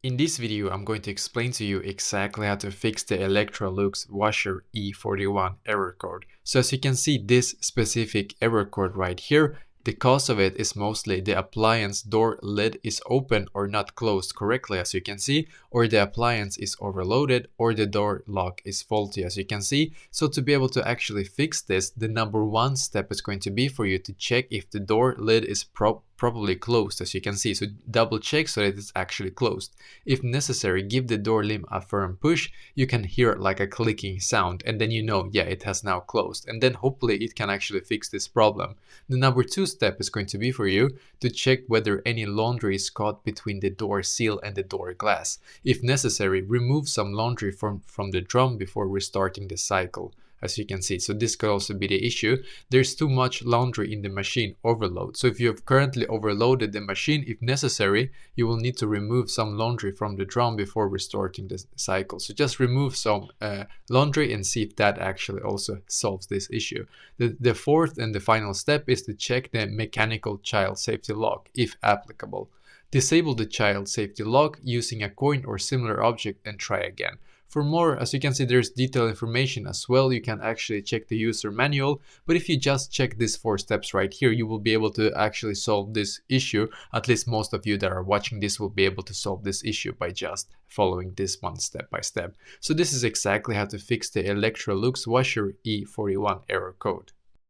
In this video, I'm going to explain to you exactly how to fix the Electrolux washer E41 error code. So as you can see, this specific error code right here, the cause of it is mostly the appliance door lid is open or not closed correctly, as you can see, or the appliance is overloaded, or the door lock is faulty, as you can see. So to be able to actually fix this, the number one step is going to be for you to check if the door lid is properly closed, as you can see. So double check so that it's actually closed. If necessary, give the door limb a firm push. You can hear like a clicking sound, and then you know, yeah, it has now closed. And then hopefully it can actually fix this problem. The number two step is going to be for you to check whether any laundry is caught between the door seal and the door glass. If necessary, remove some laundry from the drum before restarting the cycle, as you can see. So this could also be the issue. There's too much laundry in the machine overload. So if you have currently overloaded the machine, if necessary, you will need to remove some laundry from the drum before restarting the cycle. So just remove some laundry and see if that actually also solves this issue. The fourth and the final step is to check the mechanical child safety lock, if applicable. Disable the child safety lock using a coin or similar object and try again. For more, as you can see, there's detailed information as well. You can actually check the user manual, but if you just check these 4 steps right here, you will be able to actually solve this issue. At least most of you that are watching this will be able to solve this issue by just following this one step by step. So this is exactly how to fix the Electrolux washer E41 error code.